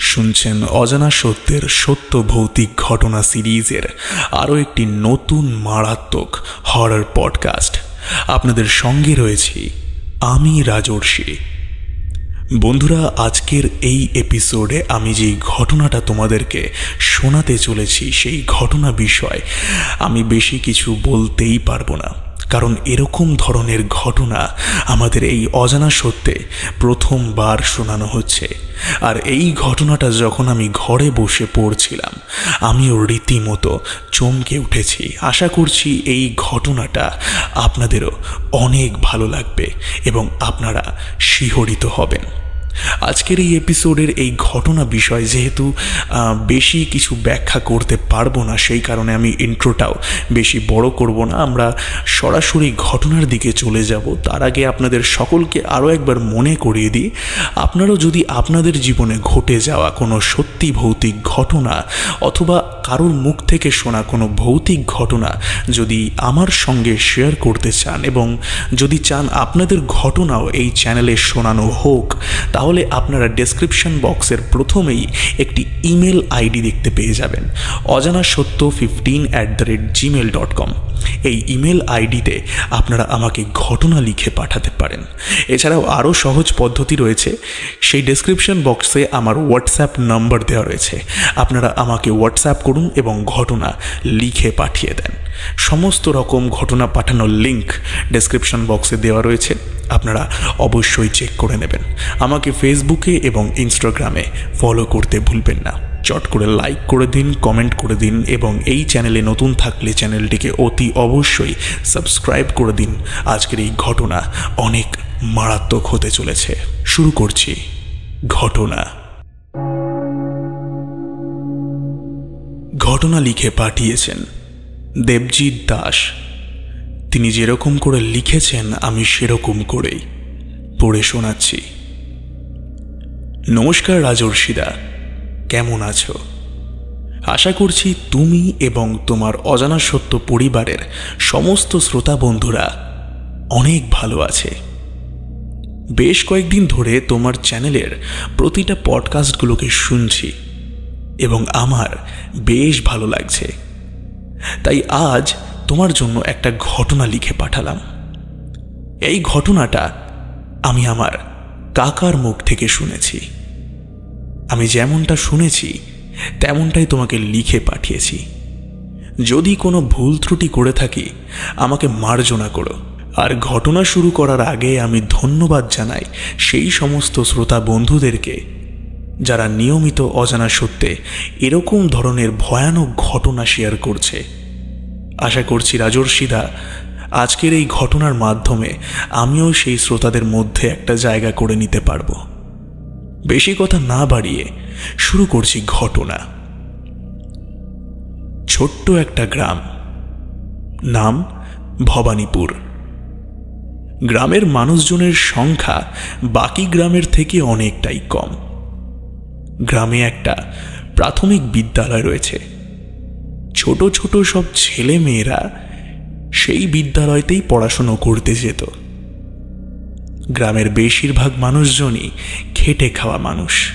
শুনছেন অজানা সত্যের সত্য ভৌতিক ঘটনা সিরিজের আরও একটি নতুন মারাত্মক হরর পডকাস্ট। আপনাদের সঙ্গে রয়েছি আমি রাজর্ষি। বন্ধুরা, আজকের এই এপিসোডে আমি যেই ঘটনাটা তোমাদেরকে শোনাতে চলেছি সেই ঘটনা বিষয় আমি বেশি কিছু বলতেই পারবো না, কারণ এরকম ধরনের ঘটনা আমাদের এই অজানা সত্যে প্রথমবার শোনানো হচ্ছে। আর এই ঘটনাটা যখন আমি ঘরে বসে পড়ছিলাম আমিও রীতিমতো চমকে উঠেছি। আশা করছি এই ঘটনাটা আপনাদেরও অনেক ভালো লাগবে এবং আপনারা শিহরিত হবেন। আজকের এই এপিসোডের এই ঘটনা বিষয় যেহেতু বেশি কিছু ব্যাখ্যা করতে পারবো না, সেই কারণে আমি ইন্ট্রোটাও বেশি বড় করব না। আমরা সরাসরি ঘটনার দিকে চলে যাব। তার আগে আপনাদের সকলকে আরও একবার মনে করিয়ে দিই, আপনারাও যদি আপনাদের জীবনে ঘটে যাওয়া কোনো সত্যি ভৌতিক ঘটনা অথবা কারোর মুখ থেকে শোনা কোনো ভৌতিক ঘটনা যদি আমার সঙ্গে শেয়ার করতে চান এবং যদি চান আপনাদের ঘটনাও এই চ্যানেলে শোনানো হোক, তাহলে আপনারা ডেসক্রিপশন বক্সের প্রথমেই একটি ইমেল আইডি দেখতে পেয়ে যাবেন, ojanasotto15@gmail.com। এই ইমেল আইডিতে আপনারা আমাকে ঘটনা লিখে পাঠাতে পারেন। এছাড়াও আরও সহজ পদ্ধতি রয়েছে, সেই ডেসক্রিপশন বক্সে আমার হোয়াটসঅ্যাপ নাম্বার দেওয়া রয়েছে। আপনারা আমাকে হোয়াটসঅ্যাপ করুন এবং ঘটনা লিখে পাঠিয়ে দেন। সমস্ত রকম ঘটনা পাঠানোর লিঙ্ক ডেসক্রিপশন বক্সে দেওয়া রয়েছে, আপনারা অবশ্যই চেক করে নেবেন। আমাকে ফেসবুকে এবং ইনস্টাগ্রামে ফলো করতে ভুলবেন না। চট করে লাইক করে দিন, কমেন্ট করে দিন এবং এই চ্যানেলে নতুন থাকলে চ্যানেলটিকে অতি অবশ্যই সাবস্ক্রাইব করে দিন। আজকের এই ঘটনা অনেক মারাত্মক হতে চলেছে। শুরু করছি ঘটনা। ঘটনা লিখে পাঠিয়েছেন দেবজিৎ দাস। তিনি যেরকম করে লিখেছেন আমি সেরকম করেই পড়ে শোনাচ্ছি। নমস্কার রাজর্ষিদা, কেমন আছো? আশা করছি তুমি এবং তোমার অজানা সত্য পরিবারের সমস্ত শ্রোতা বন্ধুরা অনেক ভালো আছে। বেশ কয়েকদিন ধরে তোমার চ্যানেলের প্রতিটা পডকাস্টগুলোকে শুনছি এবং আমার বেশ ভালো লাগছে। তাই আজ তোমার জন্য একটা ঘটনা লিখে পাঠালাম। এই ঘটনাটা আমি আমার কাকার মুখ থেকে শুনেছি। আমি যেমনটা শুনেছি তেমনটাই তোমাকে লিখে পাঠিয়েছি। যদি কোনো ভুল ত্রুটি করে থাকি আমাকে মার্জনা করো। আর ঘটনা শুরু করার আগে আমি ধন্যবাদ জানাই সেই সমস্ত শ্রোতা বন্ধুদেরকে যারা নিয়মিত অজানা সত্যে এরকম ধরনের ভয়ানক ঘটনা শেয়ার করছে। আশা করছি রাজর্ষিদা আজকের এই ঘটনার মাধ্যমে আমিও সেই শ্রোতাদের মধ্যে একটা জায়গা করে নিতে পারবো। বেশি কথা না বাড়িয়ে শুরু করছি ঘটনা। ছোট্ট একটা গ্রাম, নাম ভবানীপুর। গ্রামের মানুষজনের সংখ্যা বাকি গ্রামের থেকে অনেকটাই কম। গ্রামে একটা প্রাথমিক বিদ্যালয় রয়েছে। ছোট ছোট সব ছেলে মেয়েরা সেই বিদ্যালয়তেই পড়াশুনো করতে যেত। গ্রামের বেশিরভাগ মানুষজনই খেটে খাওয়া মানুষ।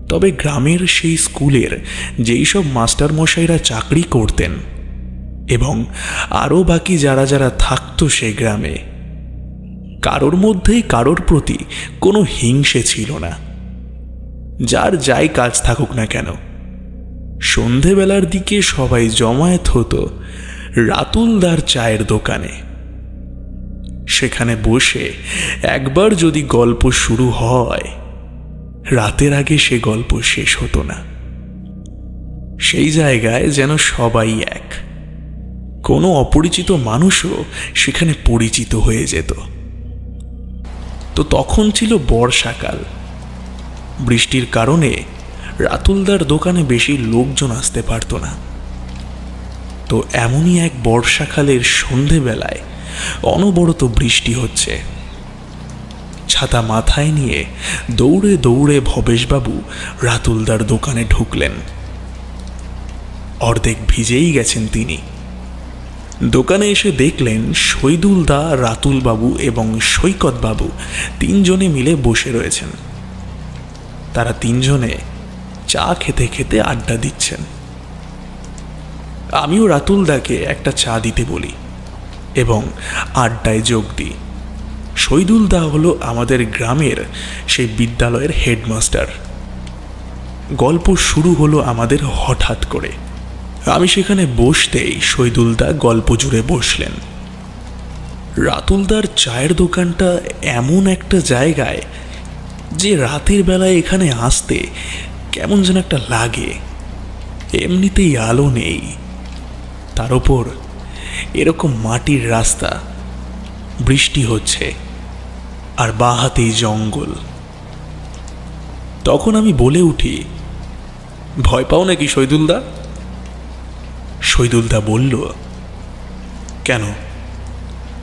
তবে গ্রামের সেই স্কুলের যেই সব মাস্টারমশাইরা চাকরি করতেন এবং আরও বাকি যারা যারা থাকতো সেই গ্রামে, কারোর মধ্যেই কারোর প্রতি কোনো হিংসে ছিল না। যার যাই কাজ থাকুক না কেন, সন্ধেবেলার দিকে সবাই জমায়েত হতো রাতুলদার চায়ের দোকানে। সেখানে বসে একবার যদি গল্প শুরু হয়, রাতের আগে সে গল্প শেষ হতো না। সেই জায়গায় যেন সবাই এক। কোনো অপরিচিত মানুষও সেখানে পরিচিত হয়ে যেত। তো তখন ছিল বর্ষাকাল। বৃষ্টির কারণে রাতুলদার দোকানে বেশি লোকজন আসতে পারত না। তো এমনই এক বর্ষাকালের সন্ধেবেলায় অনবরত বৃষ্টি হচ্ছে। ছাতা মাথায় নিয়ে দৌড়ে দৌড়ে ভবেশবাবু রাতুলদার দোকানে ঢুকলেন। অর্ধেক ভিজেই গেছেন তিনি। দোকানে এসে দেখলেন শহীদুলদা, রাতুলবাবু এবং সৈকতবাবু তিনজনে মিলে বসে রয়েছেন। তারা তিনজনে চা খেতে খেতে আড্ডা দিচ্ছেন। আমিও রাতুলদাকে একটা চা দিতে বলি এবং আড্ডায় যোগ দিই। শহীদুলদা হলো আমাদের গ্রামের সেই বিদ্যালয়ের হেডমাস্টার। গল্প শুরু হলো আমাদের হঠাৎ করে। আমি সেখানে বসতেই শহীদুলদা গল্প জুড়ে বসলেন। রাতুলদার চায়ের দোকানটা এমন একটা জায়গায় যে রাতের বেলায় এখানে আসতে কেমন যেন একটা লাগে। এমনিতেই আলো নেই, তার ওপর এরকম মাটির রাস্তা, বৃষ্টি হচ্ছে আর বাঁ হাতেই জঙ্গল। তখন আমি বলে উঠি, ভয় পাও নাকি শহীদুলদা? শহীদুলদা বলল, কেন,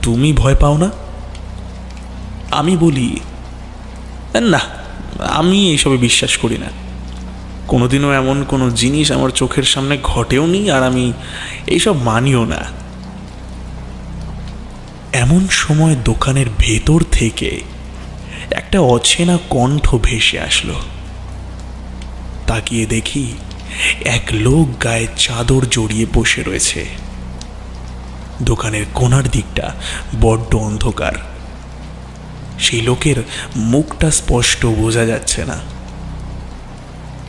তুমি ভয় পাও না? আমি বলি, না, আমি এইসবে বিশ্বাস করি না। কোনোদিনও এমন কোনো জিনিস আমার চোখের সামনে ঘটেও নি, আর আমি এইসব মানিও না। এমন সময় দোকানের ভেতর থেকে একটা অচেনা কণ্ঠ ভেসে আসলো। তাকিয়ে দেখি এক লোক গায়ে চাদর জড়িয়ে বসে রয়েছে। দোকানের কোণার দিকটা বড্ড অন্ধকার। সেই লোকের মুখটা স্পষ্ট বোঝা যাচ্ছে না।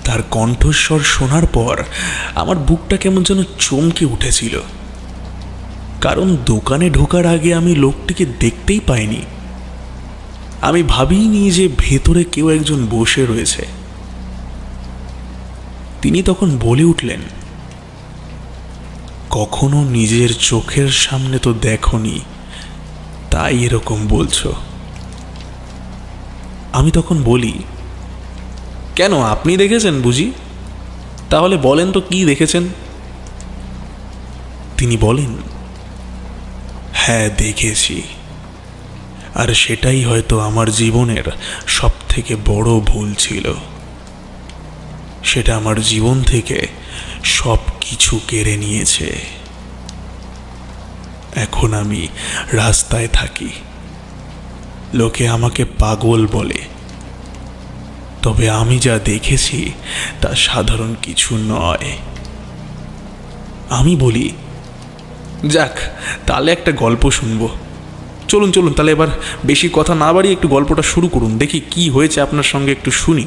তার কণ্ঠস্বর শোনার পর আমার বুকটা কেমন যেন চমকে উঠেছিল, কারণ দোকানে ঢোকার আগে আমি লোকটিকে দেখতেই পাইনি। আমি ভাবিনি যে ভেতরে কেউ একজন বসে রয়েছে। তিনি তখন বলে উঠলেন, কখনো নিজের চোখের সামনে তো দেখোনি, তাই এরকম বলছো। আমি তখন বলি, কেন, আপনি দেখেছেন বুঝি? তাহলে বলেন তো কি দেখেছেন? তিনি বলেন, হ্যাঁ দেখেছি, আর সেটাই হয়তো আমার জীবনের সবথেকে বড় ভুল ছিল। সেটা আমার জীবন থেকে সব কিছু কেড়ে নিয়েছে। এখন আমি রাস্তায় থাকি, লোকে আমাকে পাগল বলে, তবে আমি যা দেখেছি তা সাধারণ কিছু নয়। আমি বলি, যাক, তাহলে একটা গল্প শুনবো। চলুন চলুন, তাহলে এবার বেশি কথা না বাড়িয়ে একটু গল্পটা শুরু করুন, দেখি কি হয়েছে আপনার সঙ্গে, একটু শুনি।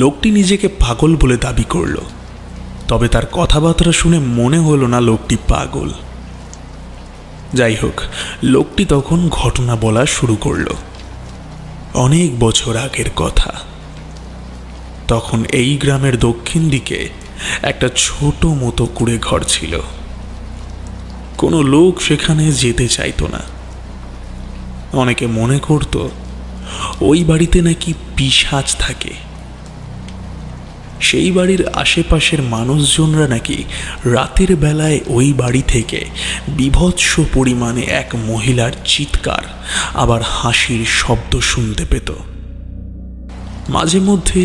লোকটি নিজেকে পাগল বলে দাবি করল, তবে তার কথাবার্তা শুনে মনে হলো না লোকটি পাগল। যাই হোক, লোকটি তখন ঘটনা বলা শুরু করল। অনেক বছর আগের কথা। তখন এই গ্রামের দক্ষিণ দিকে একটা ছোট মতো কুঁড়ে ঘর ছিল। কোনো লোক সেখানে যেতে চাইতো না। অনেকে মনে করত ওই বাড়িতে নাকি পিশাচ থাকে। সেই বাড়ির আশেপাশের মানুষজনরা নাকি রাতের বেলায় ওই বাড়ি থেকে বীভৎস পরিমাণে এক মহিলার চিৎকার আবার হাসির শব্দ শুনতে পেত। মাঝে মধ্যে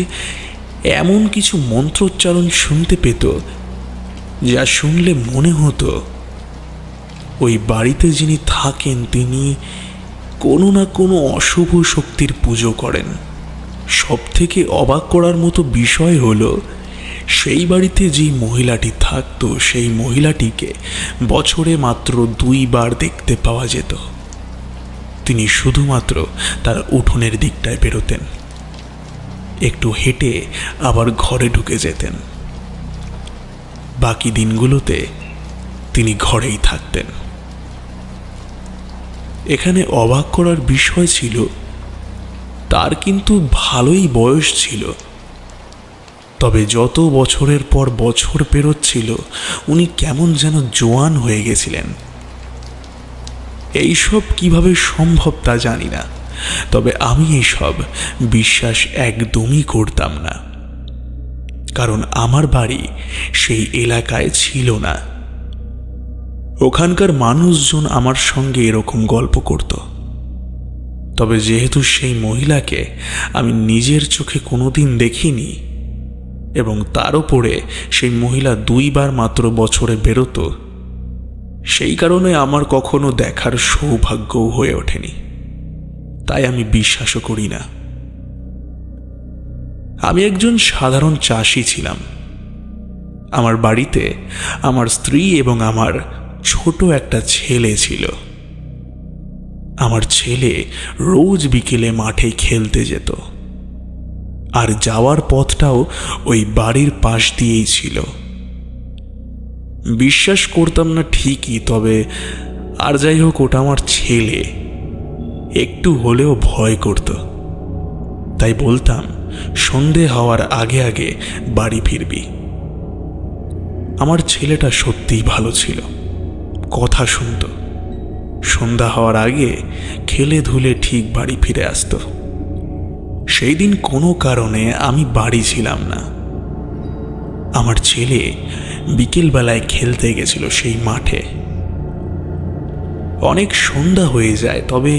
এমন কিছু মন্ত্রোচ্চারণ শুনতে পেত যা শুনলে মনে হতো ওই বাড়িতে যিনি থাকেন তিনি কোনো না কোনো অশুভ শক্তির পুজো করেন। সবথেকে অবাক করার মতো বিষয় হলো, সেই বাড়িতে যেই মহিলাটি থাকতো সেই মহিলাটিকে বছরে মাত্র 2 বার দেখতে পাওয়া যেত। তিনি শুধুমাত্র তার উঠোনের দিকটায় বেরোতেন, একটু হেঁটে আবার ঘরে ঢুকে যেতেন। বাকি দিনগুলোতে তিনি ঘরেই থাকতেন। এখানে অবাক করার বিষয় ছিল, তার কিন্তু ভালোই বয়স ছিল, তবে যত বছরের পর বছর পেরোচ্ছিল উনি কেমন যেন জোয়ান হয়ে গেছিলেন। এইসব কিভাবে সম্ভব তা জানি না, তবে আমি এইসব বিশ্বাস একদমই করতাম না, কারণ আমার বাড়ি সেই এলাকায় ছিল না। ওখানকার মানুষজন আমার সঙ্গে এরকম গল্প করত। তবে যেহেতু সেই মহিলাকে আমি নিজের চোখে কোনোদিন দেখিনি এবং তার উপরে সেই মহিলা 2 বার মাত্র বছরে বেরোতো, সেই কারণে আমার কখনো দেখার সৌভাগ্যও হয়ে ওঠেনি, তাই আমি বিশ্বাসও করি না। আমি একজন সাধারণ চাষি ছিলাম। আমার বাড়িতে আমার স্ত্রী এবং আমার ছোট একটা ছেলে ছিল। আমার ছেলে রোজ বিকেলে মাঠে খেলতে যেত, আর যাওয়ার পথটাও ওই বাড়ির পাশ দিয়েই ছিল। বিশ্বাস করতাম না ঠিকই, তবে আর যাই হোক, ওটা আমার ছেলে। একটু হলেও ভয় করত, তাই বলতাম সন্ধে হওয়ার আগে আগে বাড়ি ফিরবি। আমার ছেলেটা সত্যিই ভালো ছিল, কথা শুনত, সন্ধ্যা হওয়ার আগে খেলে ধুলে ঠিক বাড়ি ফিরে আসত। সেই দিন কোনো কারণে আমি বাড়ি ছিলাম না। আমার ছেলে বিকেলবেলায় খেলতে গেছিল সেই মাঠে। অনেক সন্ধ্যা হয়ে যায়, তবে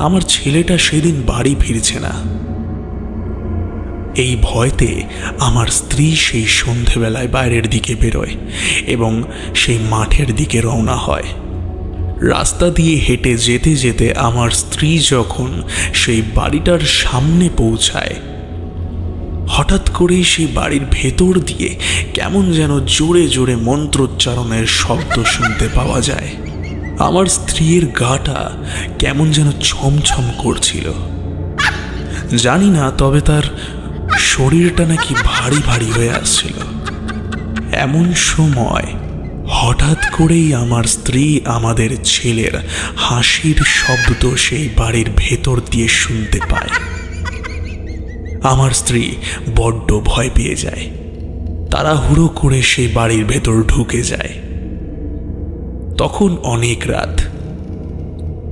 আমার ছেলেটা সেদিন বাড়ি ফিরছে না। এই ভয়তে আমার স্ত্রী সেই সন্ধেবেলায় বাইরের দিকে বেরোয় এবং সেই মাঠের দিকে রওনা হয়। রাস্তা দিয়ে হেঁটে যেতে যেতে আমার স্ত্রী যখন সেই বাড়িটার সামনে পৌঁছায়, হঠাৎ করেই সেই বাড়ির ভেতর দিয়ে কেমন যেন জোরে জোরে মন্ত্রোচ্চারণের শব্দ শুনতে পাওয়া যায়। আমার স্ত্রীর গাটা কেমন যেন ছমছম করছিল, জানি না, তবে তার শরীরটা নাকি ভারী ভারী হয়ে আসছিল। এমন সময় হঠাৎ করেই আমার স্ত্রী আমাদের ছেলের হাসির শব্দ সেই বাড়ির ভেতর দিয়ে শুনতে পায়। আমার স্ত্রী বড্ড ভয় পেয়ে যায়, তাড়াহুড়ো করে সেই বাড়ির ভেতর ঢুকে যায়। তখন অনেক রাত।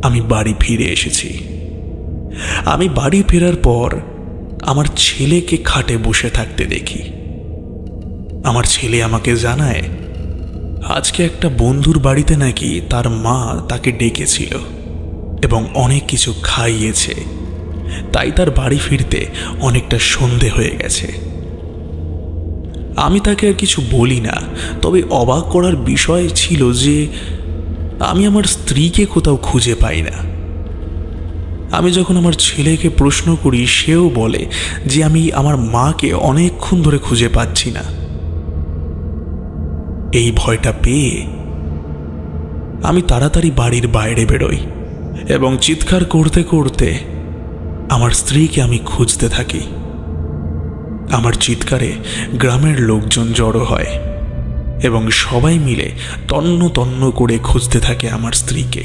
আমি বাড়ি ফিরে এসেছি। আমি বাড়ি ফেরার পর আমার ছেলেকে খাটে বসে থাকতে দেখি। আমার ছেলে আমাকে জানায় আজকে একটা বন্ধুর বাড়িতে নাকি তার মা তাকে ডেকেছিল এবং অনেক কিছু খাইয়েছে, তাই তার বাড়ি ফিরতে অনেকটা সন্ধে হয়ে গেছে। আমি তাকে আর কিছু বলি না, তবে অবাক করার বিষয় ছিল যে আমি আমার স্ত্রীকে কোথাও খুঁজে পাই না। আমি যখন আমার ছেলেকে প্রশ্ন করি, সেও বলে যে আমি আমার মাকে অনেকক্ষণ ধরে খুঁজে পাচ্ছি না। এই ভয়টা পেয়ে আমি তাড়াতাড়ি বাড়ির বাইরে বেরোই এবং চিৎকার করতে করতে আমার স্ত্রীকে আমি খুঁজতে থাকি। আমার চিৎকারে গ্রামের লোকজন জড়ো হয় এবং সবাই মিলে তন্ন তন্ন করে খুঁজতে থাকে আমার স্ত্রীকে।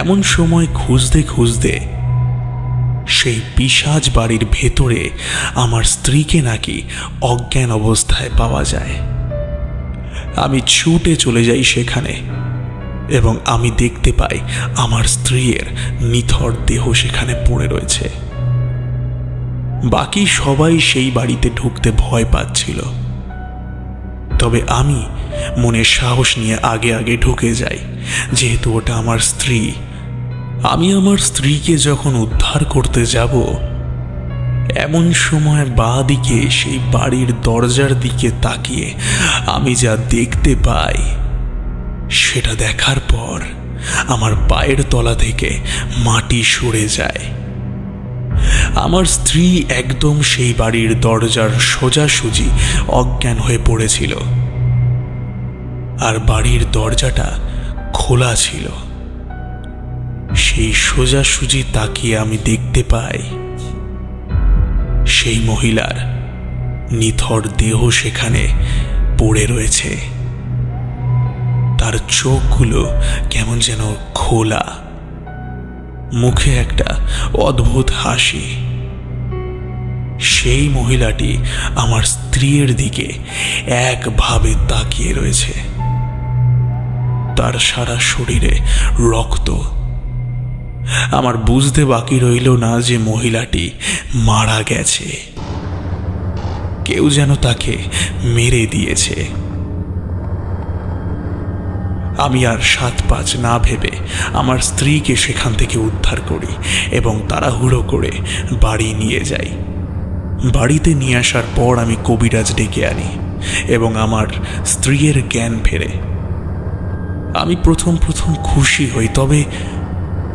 এমন সময় খুঁজতে খুঁজতে সেই পিশাচ বাড়ির ভেতরে আমার স্ত্রীকে নাকি অজ্ঞান অবস্থায় পাওয়া যায়। আমি ছুটে চলে যাই সেখানে এবং আমি দেখতে পাই আমার স্ত্রীর নিথর দেহ সেখানে পড়ে রয়েছে। বাকি সবাই সেই বাড়িতে ঢুকতে ভয় পাচ্ছিল, তবে আমি মনে সাহস নিয়ে আগে আগে ঢুকে যাই, যেহেতু ওটা আমার স্ত্রী। আমি আমার স্ত্রীকে যখন উদ্ধার করতে যাব, এমন সময় বাঁ দিকে সেই বাড়ির দরজার দিকে তাকিয়ে আমি যা দেখতে পাই, সেটা দেখার পর আমার পায়ের তলা থেকে মাটি সরে যায়। আমার স্ত্রী একদম সেই বাড়ির দরজার সোজাসুজি অজ্ঞান হয়ে পড়েছিল, আর বাড়ির দরজাটা খোলা ছিল। সেই সোজাসুজি তাকিয়ে আমি দেখতে পাই সেই মহিলার নিথর দেহ সেখানে পড়ে রয়েছে। তার চোখগুলো কেমন যেন খোলা, মুখে একটা অদ্ভুত হাসি। সেই মহিলাটি আমার স্ত্রীর দিকে একভাবে তাকিয়ে রয়েছে। তার সারা শরীরে রক্ত। আমার বুঝতে বাকি রইল না যে মহিলাটি মারা গেছে, কেউ যেন তাকে মেরে দিয়েছে। আমি আর 7-5 না ভেবে আমার স্ত্রীকে সেখান থেকে উদ্ধার করি এবং তাড়াহুড়ো করে বাড়ি নিয়ে যাই। বাড়িতে নিয়ে আসার পর আমি কবিরাজ ডেকে আনি এবং আমার স্ত্রীর জ্ঞান ফেরে। আমি প্রথম খুশি হই, তবে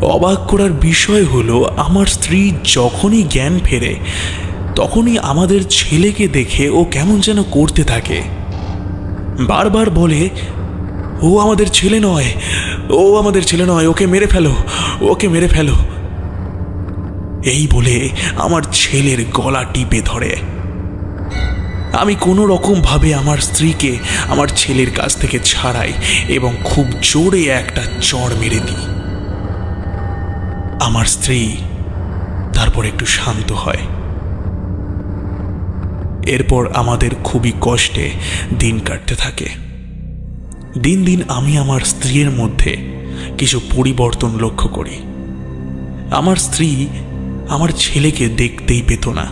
অবাক করার বিষয় হলো, আমার স্ত্রী যখনই জ্ঞান ফেরে তখনই আমাদের ছেলেকে দেখে ও কেমন যেন করতে থাকে। বারবার বলে, ও আমাদের ছেলে নয়, ও আমাদের ছেলে নয়, ওকে মেরে ফেলো, ওকে মেরে ফেলো। এই বলে আমার ছেলের গলা টিপে ধরে। আমি কোনো রকম ভাবে আমার স্ত্রীকে আমার ছেলের কাছ থেকে ছাড়াই এবং খুব জোরে একটা চড় মেরে দিই। আমার স্ত্রী তারপর একটু শান্ত হয়। এরপর আমাদের খুবই কষ্টে দিন কাটতে থাকে। দিন দিন আমি আমার স্ত্রীর মধ্যে কিছু পরিবর্তন লক্ষ্য করি। আমার স্ত্রী আমার ছেলেকে দেখতেই পেত না,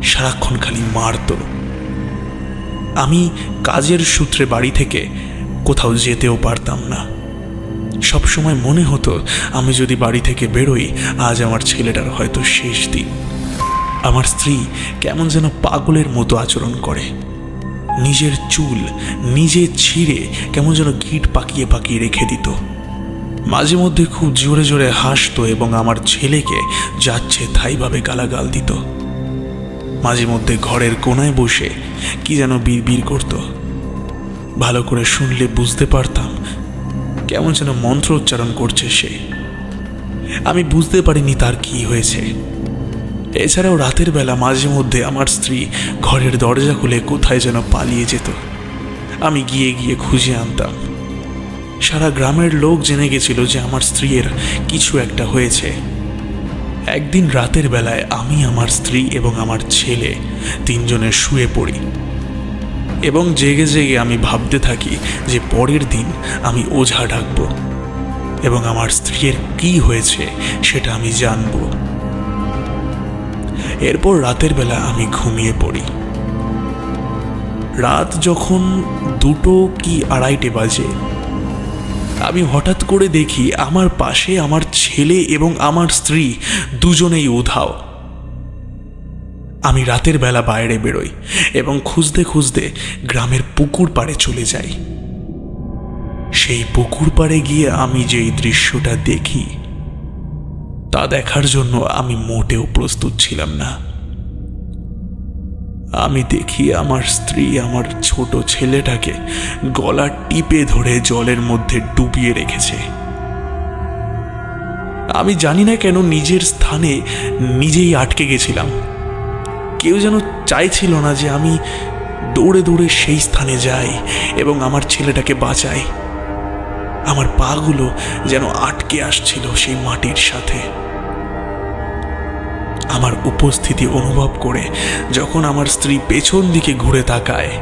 সারাক্ষণ খালি মারত। আমি কাজের সূত্রে বাড়ি থেকে কোথাও যেতেও পারতাম না। সবসময় মনে হতো আমি যদি বাড়ি থেকে বেরোই, আজ আমার ছেলেটার হয়তো শেষ দিন। আমার স্ত্রী কেমন যেন পাগলের মতো আচরণ করে। নিজের চুল নিজে ছিঁড়ে কেমন যেন গিট পাকিয়ে পাকিয়ে রেখে দিত। মাঝে মধ্যে খুব জোরে জোরে হাসতো এবং আমার ছেলেকে যাচ্ছে তাইভাবে গালাগাল দিত। মাঝে মধ্যে ঘরের কোনায় বসে কি যেন বিড়বিড় করত। ভালো করে শুনলে বুঝতে পারতাম কেমন যেন মন্ত্র উচ্চারণ করছে সে। আমি বুঝতে পারিনি তার কি হয়েছে। এছাড়াও রাতের বেলা মাঝে মধ্যে আমার স্ত্রী ঘরের দরজা খুলে কোথায় যেন পালিয়ে যেত। আমি গিয়ে গিয়ে খুঁজে আনতাম। সারা গ্রামের লোক জেনে গেছিল যে আমার স্ত্রীর কিছু একটা হয়েছে। একদিন রাতের বেলায় আমি, আমার স্ত্রী এবং আমার ছেলে তিনজনে শুয়ে পড়ি এবং জেগে জেগে আমি ভাবতে থাকি যে পরের দিন আমি ওঝা ডাকব এবং আমার স্ত্রীর কি হয়েছে সেটা আমি জানব। এরপর রাতের বেলা আমি ঘুমিয়ে পড়ি। রাত যখন 2টো কি 2:30 বাজে, আমি হঠাৎ করে দেখি আমার পাশে আমার ছেলে এবং আমার স্ত্রী দুজনেই উধাও। আমি রাতের বেলা বাইরে বেরোই এবং খুঁজতে খুঁজতে গ্রামের পুকুর পাড়ে চলে যাই। সেই পুকুর পাড়ে গিয়ে আমি যেই দৃশ্যটা দেখি তা দেখার জন্য আমি মোটেও প্রস্তুত ছিলাম না। আমি দেখি আমার স্ত্রী আমার ছোট ছেলেটাকে গলা টিপে ধরে জলের মধ্যে ডুবিয়ে রেখেছে। আমি জানি না কেন নিজের স্থানে নিজেই আটকে গেছিলাম। কেউ যেন চাইছিল না যে আমি দৌড়ে দৌড়ে সেই স্থানে যাই এবং আমার ছেলেটাকে বাঁচাই। আমার পাগুলো যেন আটকে আসছিল সেই মাটির সাথে। আমার উপস্থিতি অনুভব করে যখন আমার স্ত্রী পেছন দিকে ঘুরে তাকায়,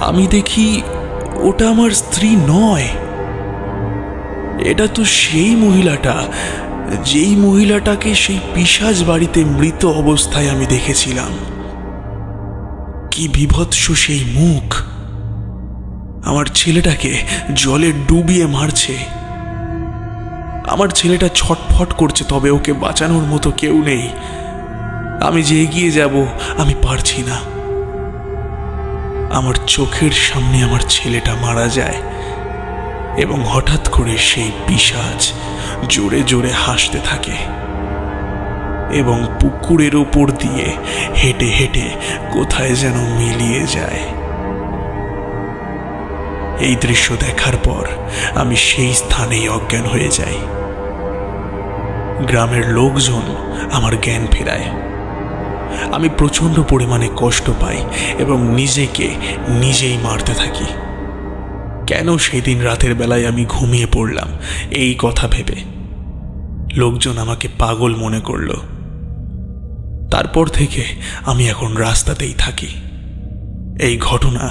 আমি দেখি ওটা আমার স্ত্রী নয়। এটা তো সেই মহিলাটা, যেই মহিলাটাকে সেই পিশাচ বাড়িতে মৃত অবস্থায় আমি দেখেছিলাম। কি বিভৎস সেই মুখ! আমার ছেলেটাকে জলে ডুবিয়ে মারছে। আমার ছেলেটা ছটফট করছে, তবে ওকে বাঁচানোর মতো কেউ নেই। আমি যে এগিয়ে যাব আমি পারছি না। আমার চোখের সামনে আমার ছেলেটা মারা যায় এবং হঠাৎ করে সেই পিশাচ জোরে জোরে হাসতে থাকে এবং পুকুরের উপর দিয়ে হেঁটে হেঁটে কোথায় যেন মিলিয়ে যায়। এই দৃশ্য দেখার পর আমি সেই স্থানেই অজ্ঞান হয়ে যাই। গ্রামের লোকজন আমার জ্ঞান ফেরায়। আমি প্রচণ্ড পরিমাণে কষ্ট পাই এবং নিজেকে নিজেই মারতে থাকি। কেন সেদিন রাতের বেলায় আমি ঘুমিয়ে পড়লাম এই কথা ভেবে লোকজন আমাকে পাগল মনে করল। তারপর থেকে আমি এখন রাস্তাতেই থাকি। এই ঘটনা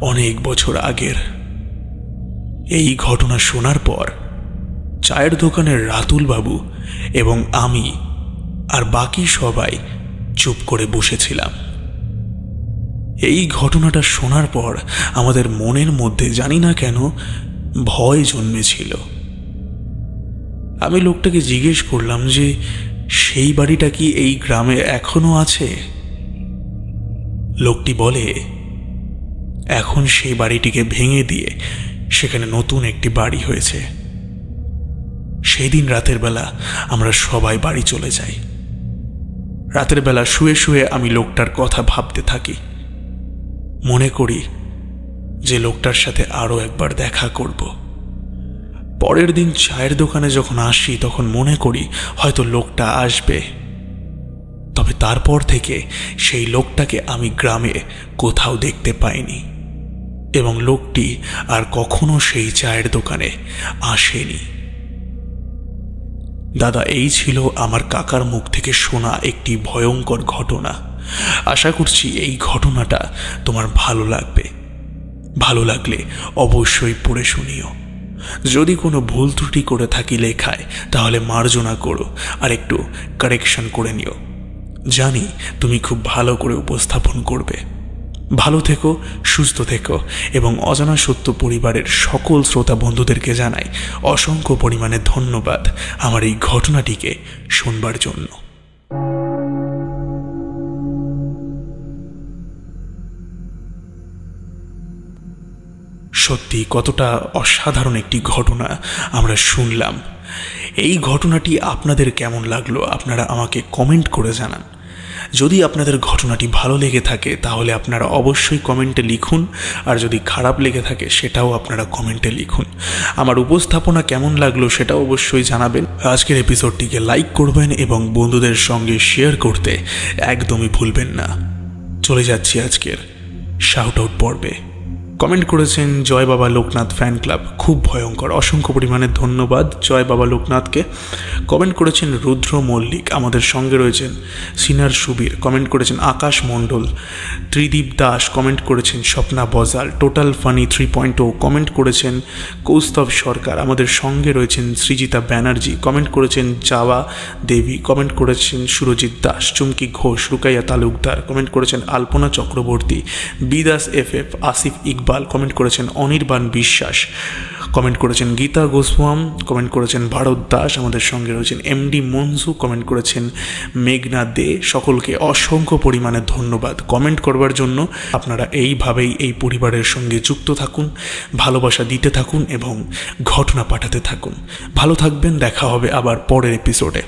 অনেক বছর আগের। এই ঘটনা শোনার পর চায়ের দোকানের রাতুল বাবু এবং আমি আর বাকি সবাই চুপ করে বসেছিলাম। এই ঘটনাটা শোনার পর আমাদের মনের মধ্যে জানি না কেন ভয় জন্মেছিল। আমি লোকটাকে জিজ্ঞেস করলাম যে সেই বাড়িটা কি এই গ্রামে এখনো আছে? লোকটি বলে, এখন সেই বাড়িটিকে ভেঙে দিয়ে সেখানে নতুন একটি বাড়ি হয়েছে। সেদিন রাতের বেলা আমরা সবাই বাড়ি চলে যাই। রাতের বেলা শুয়ে শুয়ে আমি লোকটার কথা ভাবতে থাকি। মনে করি যে লোকটার সাথে আরও একবার দেখা করব। পরের দিন চায়ের দোকানে যখন আসি তখন মনে করি হয়তো লোকটা আসবে। তবে তারপর থেকে সেই লোকটাকে আমি গ্রামে কোথাও দেখতে পাইনি এবং লোকটি আর কখনো সেই চায়ের দোকানে আসেনি। দাদা, এই ছিল আমার কাকার মুখ থেকে শোনা একটি ভয়ঙ্কর ঘটনা। আশা করছি এই ঘটনাটা তোমার ভালো লাগবে। ভালো লাগলে অবশ্যই পড়ে শুনিও। যদি কোনো ভুল ত্রুটি করে থাকি লেখায় তাহলে মার্জনা করো আর একটু কারেকশন করে নিও। জানি তুমি খুব ভালো করে উপস্থাপন করবে। ভালো থেকো, সুস্থ থেকো এবং অজানা সত্য পরিবারের সকল শ্রোতা বন্ধুদেরকে জানাই অসংখ্য পরিমাণে ধন্যবাদ আমার এই ঘটনাটিকে শুনবার জন্য। সত্যি কতটা অসাধারণ একটি ঘটনা আমরা শুনলাম। এই ঘটনাটি আপনাদের কেমন লাগলো আপনারা আমাকে কমেন্ট করে জানান। যদি আপনাদের ঘটনাটি ভালো লেগে থাকে তাহলে আপনারা অবশ্যই কমেন্টে লিখুন, আর যদি খারাপ লেগে থাকে সেটাও আপনারা কমেন্টে লিখুন। আমার উপস্থাপনা কেমন লাগলো সেটাও অবশ্যই জানাবেন। আজকের এপিসোডটিকে লাইক করবেন এবং বন্ধুদের সঙ্গে শেয়ার করতে একদমই ভুলবেন না। চলে যাচ্ছি আজকের শাউট আউট পর্বে। কমেন্ট করেছেন জয় বাবা লোকনাথ ফ্যান ক্লাব, খুব ভয়ঙ্কর, অসংখ্য পরিমাণে ধন্যবাদ জয় বাবা লোকনাথকে। কমেন্ট করেছেন রুদ্র মল্লিক, আমাদের সঙ্গে রয়েছেন সিনার সুবীর, কমেন্ট করেছেন আকাশ মণ্ডল, ত্রিদীপ দাস, কমেন্ট করেছেন স্বপ্না বজাল, টোটাল ফানি 3.0, কমেন্ট করেছেন কৌস্তব সরকার, আমাদের সঙ্গে রয়েছেন সৃজিতা ব্যানার্জি, কমেন্ট করেছেন জাওয়া দেবী, কমেন্ট করেছেন সুরজিৎ দাস, চুমকি ঘোষ, রুকাইয়া তালুকদার, কমেন্ট করেছেন আলপনা চক্রবর্তী, বিদাস FF, আসিফ ইকবাল, কমেন্ট করেছেন অনির্বাণ বিশ্বাস, কমেন্ট করেছেন গীতা গোস্বাম, কমেন্ট করেছেন ভারত দাস, আমাদের সঙ্গে রয়েছেন MD মনসু, কমেন্ট করেছেন মেঘনা দে। সকলকে অসংখ্য পরিমাণে ধন্যবাদ কমেন্ট করবার জন্য। আপনারা এইভাবেই এই পরিবারের সঙ্গে যুক্ত থাকুন, ভালোবাসা দিতে থাকুন এবং ঘটনা পাঠাতে থাকুন। ভালো থাকবেন, দেখা হবে আবার পরের এপিসোডে।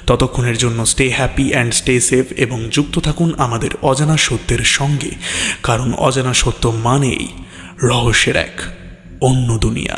ততক্ষণের জন্য stay happy and stay safe এবং যুক্ত থাকুন আমাদের অজানা সত্যের সঙ্গে, কারণ অজানা সত্য মানেই রহস্যের এক অন্য দুনিয়া।